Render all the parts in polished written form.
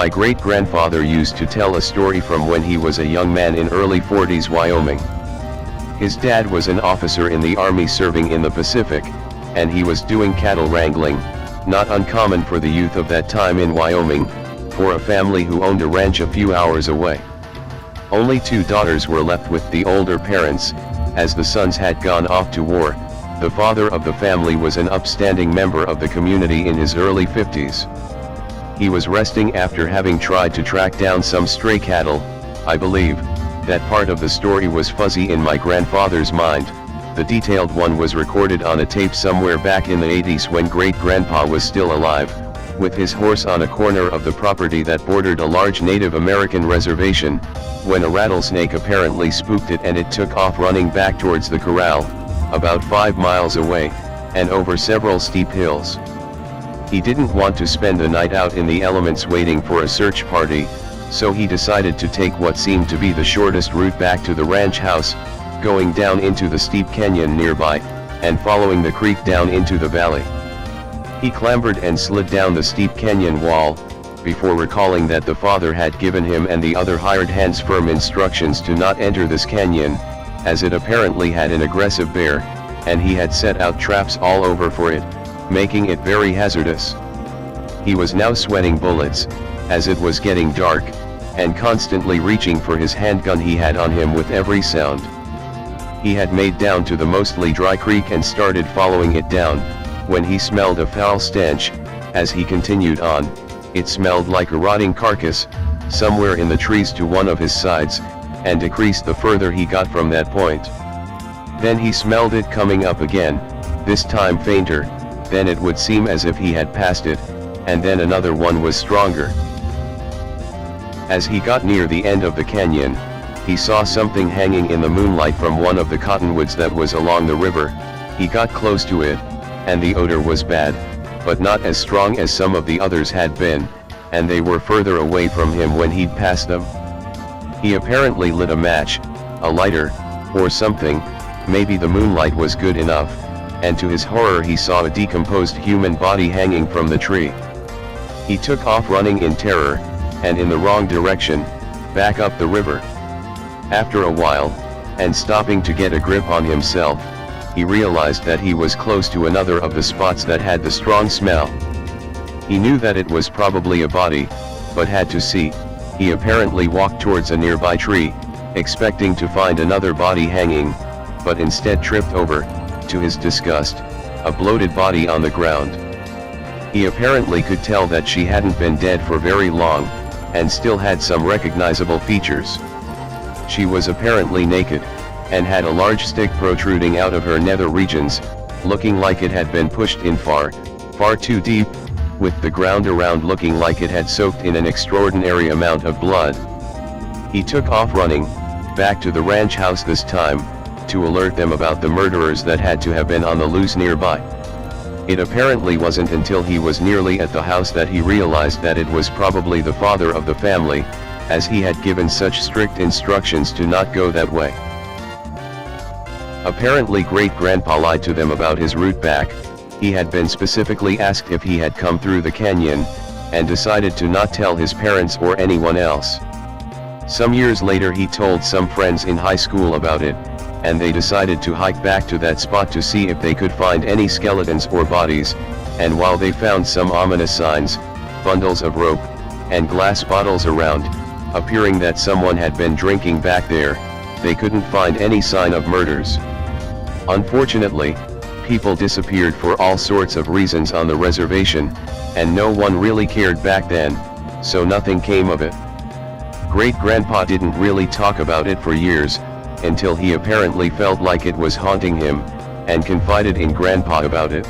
My great-grandfather used to tell a story from when he was a young man in early 40s Wyoming. His dad was an officer in the Army serving in the Pacific, and he was doing cattle wrangling, not uncommon for the youth of that time in Wyoming, for a family who owned a ranch a few hours away. Only 2 daughters were left with the older parents, as the sons had gone off to war. The father of the family was an upstanding member of the community in his early 50s. He was resting after having tried to track down some stray cattle. I believe that part of the story was fuzzy in my grandfather's mind. The detailed one was recorded on a tape somewhere back in the 80s when great-grandpa was still alive, with his horse on a corner of the property that bordered a large Native American reservation, when a rattlesnake apparently spooked it and it took off running back towards the corral, about 5 miles away, and over several steep hills. He didn't want to spend the night out in the elements waiting for a search party, so he decided to take what seemed to be the shortest route back to the ranch house, going down into the steep canyon nearby, and following the creek down into the valley. He clambered and slid down the steep canyon wall, before recalling that the father had given him and the other hired hands firm instructions to not enter this canyon, as it apparently had an aggressive bear, and he had set out traps all over for it, making it very hazardous. He was now sweating bullets, as it was getting dark, and constantly reaching for his handgun he had on him with every sound. He had made down to the mostly dry creek and started following it down, when he smelled a foul stench. As he continued on, it smelled like a rotting carcass, somewhere in the trees to one of his sides, and decreased the further he got from that point. Then he smelled it coming up again, this time fainter, then it would seem as if he had passed it, and then another one was stronger. As he got near the end of the canyon, he saw something hanging in the moonlight from one of the cottonwoods that was along the river. He got close to it, and the odor was bad, but not as strong as some of the others had been, and they were further away from him when he'd passed them. He apparently lit a match, a lighter, or something. Maybe the moonlight was good enough, and to his horror he saw a decomposed human body hanging from the tree. He took off running in terror, and in the wrong direction, back up the river. After a while, and stopping to get a grip on himself, he realized that he was close to another of the spots that had the strong smell. He knew that it was probably a body, but had to see. He apparently walked towards a nearby tree, expecting to find another body hanging, but instead tripped over, to his disgust, a bloated body on the ground. He apparently could tell that she hadn't been dead for very long, and still had some recognizable features. She was apparently naked, and had a large stick protruding out of her nether regions, looking like it had been pushed in far, far too deep, with the ground around looking like it had soaked in an extraordinary amount of blood. He took off running, back to the ranch house this time, to alert them about the murderers that had to have been on the loose nearby. It apparently wasn't until he was nearly at the house that he realized that it was probably the father of the family, as he had given such strict instructions to not go that way. Apparently great-grandpa lied to them about his route back. He had been specifically asked if he had come through the canyon, and decided to not tell his parents or anyone else. Some years later he told some friends in high school about it, and they decided to hike back to that spot to see if they could find any skeletons or bodies, and while they found some ominous signs, bundles of rope, and glass bottles around, appearing that someone had been drinking back there, they couldn't find any sign of murders. Unfortunately, people disappeared for all sorts of reasons on the reservation, and no one really cared back then, so nothing came of it. Great-grandpa didn't really talk about it for years, until he apparently felt like it was haunting him, and confided in grandpa about it.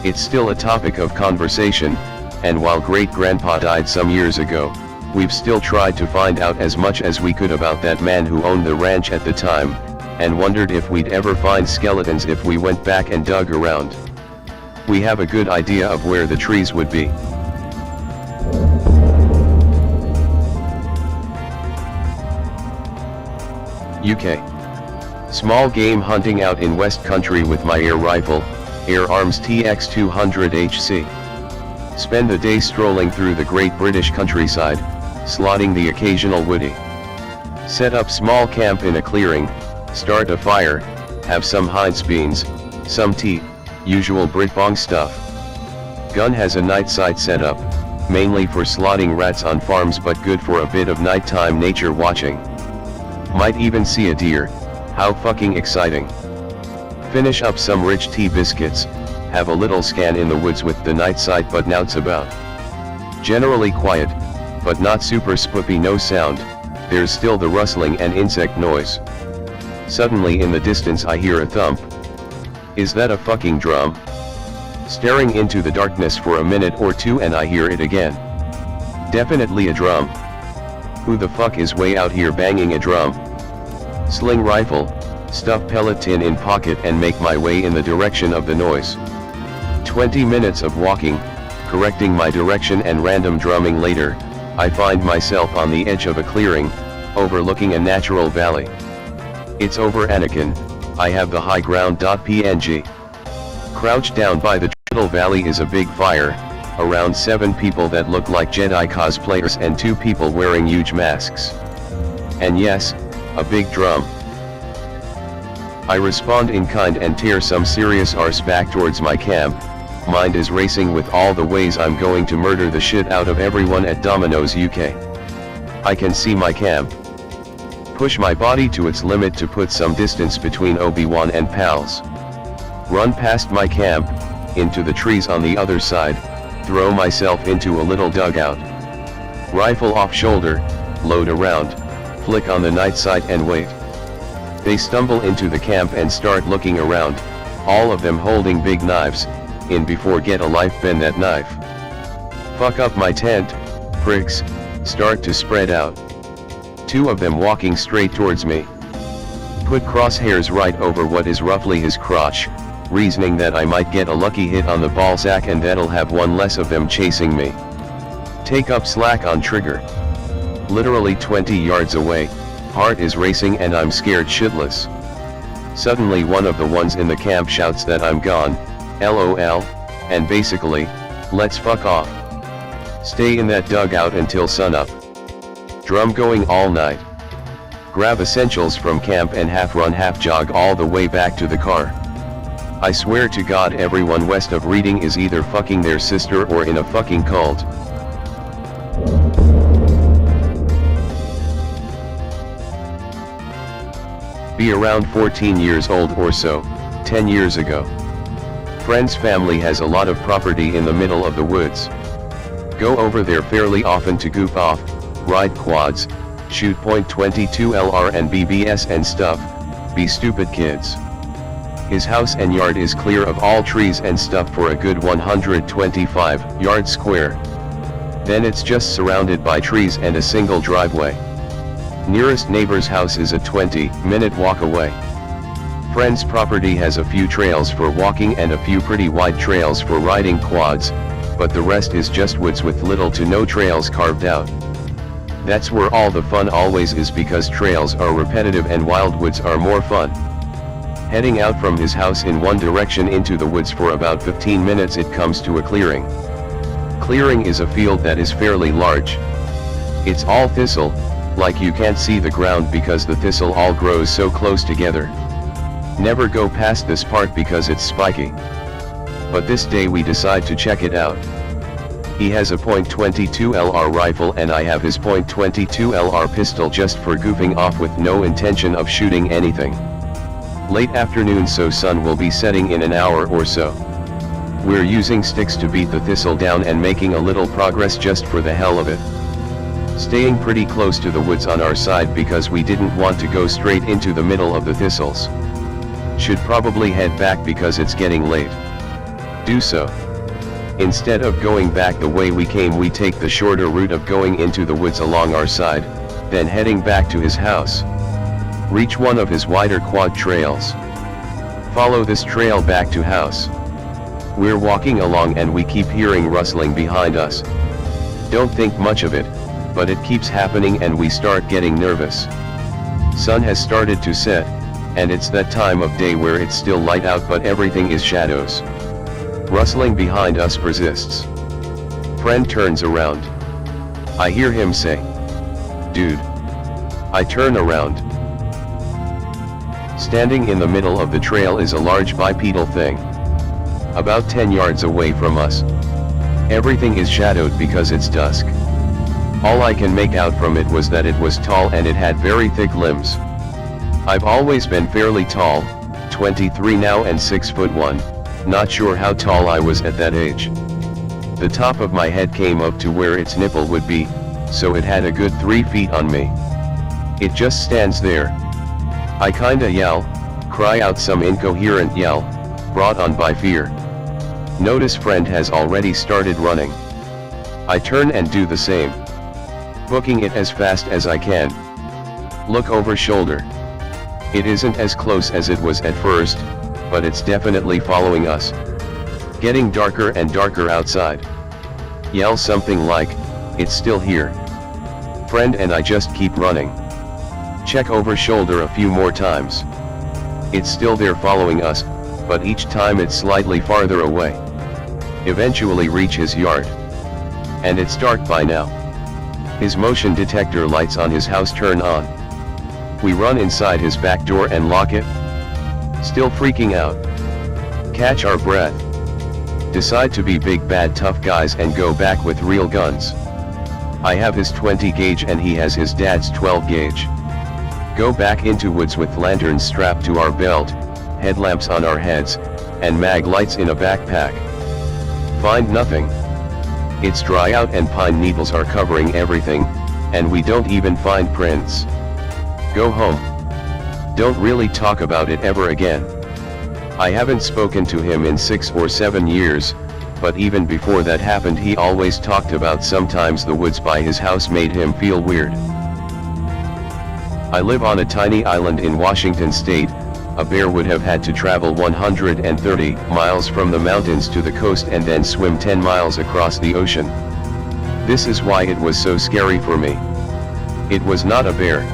It's still a topic of conversation, and while great-grandpa died some years ago, we've still tried to find out as much as we could about that man who owned the ranch at the time, and wondered if we'd ever find skeletons if we went back and dug around. We have a good idea of where the trees would be. UK. Small game hunting out in West Country with my air rifle, Air Arms TX200 HC. Spend the day strolling through the great British countryside, slotting the occasional woody. Set up small camp in a clearing, start a fire, have some Heinz beans, some tea, usual Brit-bong stuff. Gun has a night sight set up, mainly for slotting rats on farms but good for a bit of nighttime nature watching. Might even see a deer, how fucking exciting. Finish up some rich tea biscuits, have a little scan in the woods with the night sight but nouts about. Generally quiet, but not super spoopy, no sound, there's still the rustling and insect noise. Suddenly in the distance I hear a thump. Is that a fucking drum? Staring into the darkness for a minute or two and I hear it again. Definitely a drum. Who the fuck is way out here banging a drum? Sling rifle, stuff pellet tin in pocket and make my way in the direction of the noise. 20 minutes of walking, correcting my direction and random drumming later, I find myself on the edge of a clearing, overlooking a natural valley. It's over Anakin, I have the high ground.png. Crouched down by the Triddle Valley is a big fire, around 7 people that look like Jedi cosplayers and 2 people wearing huge masks. And yes, a big drum. I respond in kind and tear some serious arse back towards my camp. Mind is racing with all the ways I'm going to murder the shit out of everyone at Domino's UK. I can see my camp. Push my body to its limit to put some distance between Obi-Wan and pals. Run past my camp, into the trees on the other side, throw myself into a little dugout. Rifle off shoulder, load around, flick on the night sight and wait. They stumble into the camp and start looking around, all of them holding big knives, in before get a life bend that knife. Fuck up my tent, pricks, start to spread out. 2 of them walking straight towards me. Put crosshairs right over what is roughly his crotch, reasoning that I might get a lucky hit on the ballsack and that'll have one less of them chasing me. Take up slack on trigger. Literally 20 yards away, heart is racing and I'm scared shitless. Suddenly one of the ones in the camp shouts that I'm gone, LOL, and basically, let's fuck off. Stay in that dugout until sunup. Drum going all night. Grab essentials from camp and half run half jog all the way back to the car. I swear to God everyone west of Reading is either fucking their sister or in a fucking cult. Be around 14 years old or so, 10 years ago. Friend's family has a lot of property in the middle of the woods. Go over there fairly often to goof off, ride quads, shoot .22 LR and BBS and stuff, be stupid kids. His house and yard is clear of all trees and stuff for a good 125 yards square. Then it's just surrounded by trees and a single driveway. Nearest neighbor's house is a 20-minute walk away. Friend's property has a few trails for walking and a few pretty wide trails for riding quads, but the rest is just woods with little to no trails carved out. That's where all the fun always is because trails are repetitive and wild woods are more fun. Heading out from his house in one direction into the woods for about 15 minutes it comes to a clearing. Clearing is a field that is fairly large. It's all thistle, like you can't see the ground because the thistle all grows so close together. Never go past this part because it's spiky. But this day we decide to check it out. He has a .22 LR rifle and I have his .22 LR pistol just for goofing off with no intention of shooting anything. Late afternoon so sun will be setting in an hour or so. We're using sticks to beat the thistle down and making a little progress just for the hell of it. Staying pretty close to the woods on our side because we didn't want to go straight into the middle of the thistles. Should probably head back because it's getting late. Do so. Instead of going back the way we came we take the shorter route of going into the woods along our side, then heading back to his house. Reach one of his wider quad trails. Follow this trail back to house. We're walking along and we keep hearing rustling behind us. Don't think much of it, but it keeps happening and we start getting nervous. Sun has started to set, and it's that time of day where it's still light out but everything is shadows. Rustling behind us persists. Friend turns around. I hear him say, "Dude." I turn around. Standing in the middle of the trail is a large bipedal thing. About 10 yards away from us. Everything is shadowed because it's dusk. All I can make out from it was that it was tall and it had very thick limbs. I've always been fairly tall, 23 now and 6'1", not sure how tall I was at that age. The top of my head came up to where its nipple would be, so it had a good 3 feet on me. It just stands there. I kinda yell, cry out some incoherent yell, brought on by fear. Notice friend has already started running. I turn and do the same. Booking it as fast as I can. Look over shoulder. It isn't as close as it was at first, but it's definitely following us. Getting darker and darker outside. Yell something like, "It's still here." Friend and I just keep running. Check over shoulder a few more times. It's still there following us, but each time it's slightly farther away. Eventually reach his yard. And it's dark by now. His motion detector lights on his house turn on. We run inside his back door and lock it. Still freaking out. Catch our breath. Decide to be big bad tough guys and go back with real guns. I have his 20 gauge and he has his dad's 12 gauge. Go back into woods with lanterns strapped to our belt, headlamps on our heads, and mag lights in a backpack. Find nothing. It's dry out and pine needles are covering everything, and we don't even find prints. Go home. Don't really talk about it ever again. I haven't spoken to him in 6 or 7 years, but even before that happened he always talked about sometimes the woods by his house made him feel weird. I live on a tiny island in Washington state. A bear would have had to travel 130 miles from the mountains to the coast and then swim 10 miles across the ocean. This is why it was so scary for me. It was not a bear.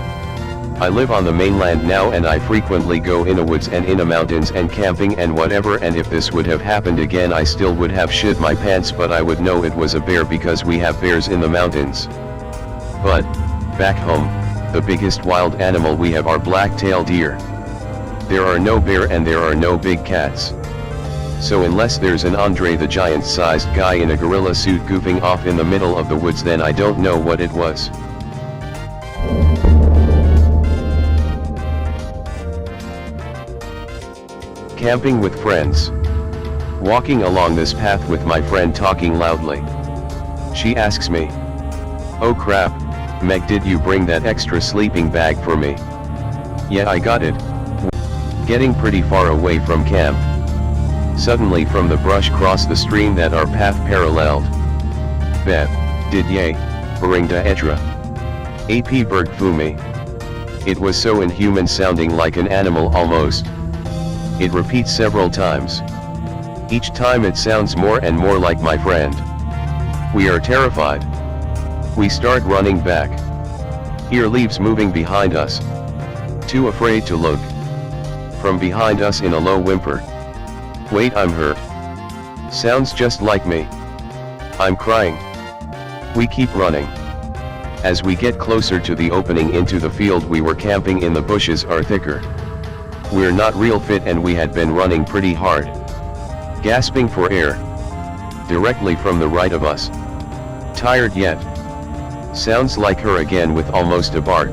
I live on the mainland now and I frequently go in the woods and in the mountains and camping and whatever, and if this would have happened again I still would have shit my pants, but I would know it was a bear because we have bears in the mountains. But, back home, the biggest wild animal we have are black-tailed deer. There are no bear and there are no big cats. So unless there's an Andre the Giant-sized guy in a gorilla suit goofing off in the middle of the woods, then I don't know what it was. Camping with friends. Walking along this path with my friend talking loudly. She asks me, "Oh crap, Meg, did you bring that extra sleeping bag for me?" "Yeah, I got it." Getting pretty far away from camp. Suddenly from the brush cross the stream that our path paralleled. "Beb, did ye, bring da etra? AP Berg Fumi." It was so inhuman, sounding like an animal almost. It repeats several times. Each time it sounds more and more like my friend. We are terrified. We start running back. Hear leaves moving behind us. Too afraid to look. From behind us in a low whimper. "Wait, I'm hurt. Sounds just like me." I'm crying. We keep running. As we get closer to the opening into the field we were camping in, the bushes are thicker. We're not real fit and we had been running pretty hard. Gasping for air. Directly from the right of us. Tired yet. Sounds like her again with almost a bark.